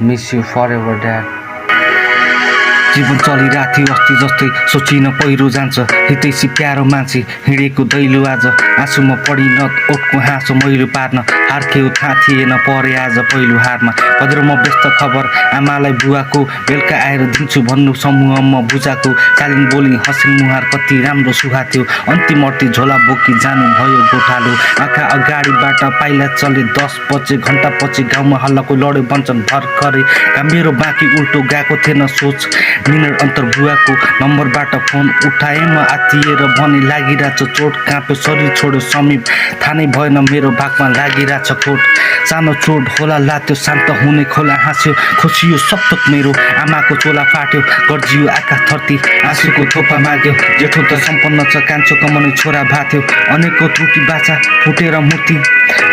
Miss you forever, Dad. जीवन चलिरहेको थियो अस्ति जस्तै सोचिन पहिरो जान्छ हितैसी प्यारो मान्छे हिँडेको दैलो आज आँसुमा पढिन ओठको हाँसो मैलो पार्न हार्खेउ थाहा थिएन परे आज पहिलो हारमा पदरमा व्यस्त खबर आमालाई बुवाको बेलुका आएर दिन्छु भन्नु समूहमा बुझाको कालिङ बोली हसिन मुहार कति राम्रो सुहा थियो अन्तिम अर्ती झोला बोकी जानु भयो गोठालो आँखा अगाडिबाट पाइला चले 10 बजे घन्टा पछि गाउँमा हल्लाको लड्यो बन्छन् भर्खरै मेरो बाँकी उल्टो गएको थिएन सोच मिनट अन्तर बुवाको नम्बरबाट फोन उठाएमा आतिएर भने लागिरहेछ चोट काँप्यो शरीर छोड्यो समीप थानै भएन मेरो भागमा लागिरहेछ खोट सानो चोट होला लात्यो शान्त हुने खोला हाँस्यो खुसियो सपतक मेरो आमाको चोला फाट्यो गर्जियो आँखा थर्ती आँसुको थोपा माग्यो जेठो त सम्पन्न छ कान्छो कमाउने छोरा भाथ्यो अनेकको त्रुटि बाछा फुटेर मूर्ति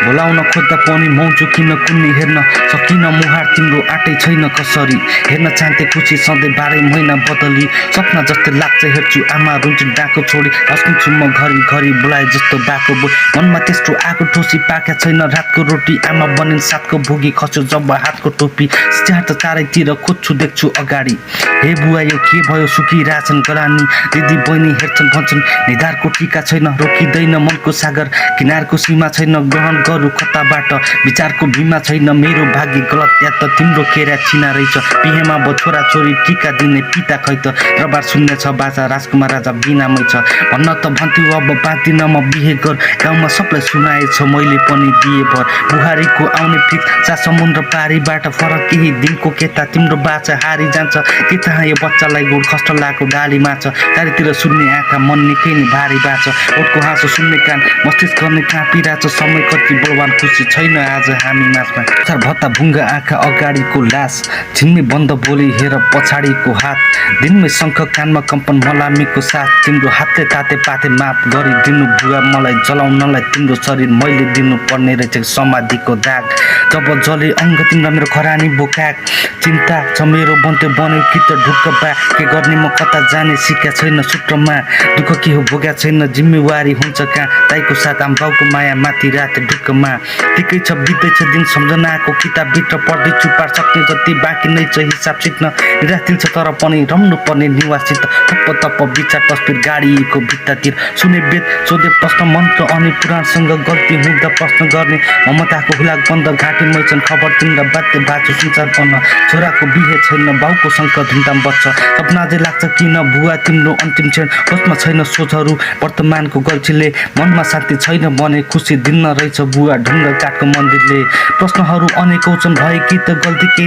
बोलाउन खोज्दा पनि मौजु किन कुन्नी हेर्न सकिन मुहार तिम्रो आँटै छैन कसरी हेर्न चाहन्थे खुसी सधैँ 12 महिना बदली सपना जस्तै लाग्छ हेर्छु आमा रुन्ची डाको छोडी अस्किन्छु म घरि बोलाए जस्तो बाको बोल मनमा त्यस्तो आगो ठोसी पाक्या छैन रातको रोटी आमा बनिन् साथको भोगी खस्यो जब हातको टोपी स्याहार त चारैतिर खोज्छु देख्छु अगाडि हे बुवा यो के भयो सुकिरहेछन् गरानी दिदी बहिनी हेर्छन् भन्छन् निधारको टीका छैन रोकिँदैन मनको सागर किनारको सीमा छैन ग्रहण गरौँ कताबाट विचारको भीमा छैन मेरो भाग्य गलत या त तिम्रो केरा छिना रहेछ पिहेमा ब छोरा छोरी टीका दिने पिता खै त दरबार शून्य छ बाजा राजकुमार राजा बिनामै छ भन्न त भन्थ्यो अब बाँधिन म बिहे गर गाउँमा सबलाई सुनाएछ मैले पनि दिए भर बुहारीको आउने फिक सा समुद्र पारीबाट फरक केही दिनको केता तिम्रो बाचा हारी जान्छ के थाहा यो बच्चालाई गुड कष्ट लागेको डालीमा छ चारैतिर सुन्ने आँखा मन निकै नै भारी बाछ ओठको हाँसो सुन्ने कान मस्तिष्क गर्ने काँपिरहेछ समय कति बलवान खुसी छैन आज हामी नाचमा सर भत्ता भुङ्गा आँखा अगाडिको लास छिन्ने बन्द बोली हेर पछाडिको हात दिनमै शङ्ख कानमा कम्पन मलामीको साथ तिम्रो हातले ताते पाते माफ गरिदिनु बुवा मलाई जलाउनलाई तिम्रो शरीर मैले दिनु पर्ने रहेछ समाधिको दाग जब जले अङ्ग तिम्रो मेरो खरानी बोकाक चिन्ता छ मेरो बन्थ्यो बन्यो कि त ढुक्क बा के गर्ने म कता जाने सिक्या छैन सूत्रमा दुःख के हो भोग्या छैन जिम्मेवारी हुन्छ कहाँ दाइको साथ आम बाउको माया माथि रात ढुक्कमा ठिकै छ बित्दैछ दिन सम्झनाको किताबभित्र पढ्दैछु पार सक्ने जति बाँकी नै छ हिसाब सिक्न निराश छ तर पनि रम्नु पर्ने निवासित थप्प तप्प विचार तस्बिर गाडिएको भित्तातिर सुने वेद सोधे प्रश्न मन्त्र अनि पुराणसँग गल्ती हुँदा प्रश्न गर्ने ममताको हुलाक बन्द घाँटीमै छन् खबर तिम्रो बाध्य बाँचो संसार बन्न छोराको बिहे छैन बाउको शङ्ख धुमधाम बच्छ सपना चाहिँ लाग्छ किन बुवा तिम्रो अन्तिम क्षण होसमा छैन सोचहरू वर्तमानको गल्छीले मनमा शान्ति छैन भने खुसी दिन रहेछ बुवा ढुङ्गा काठको मन्दिरले प्रश्नहरू अनेकौँ छन् भए कि त गल्ती के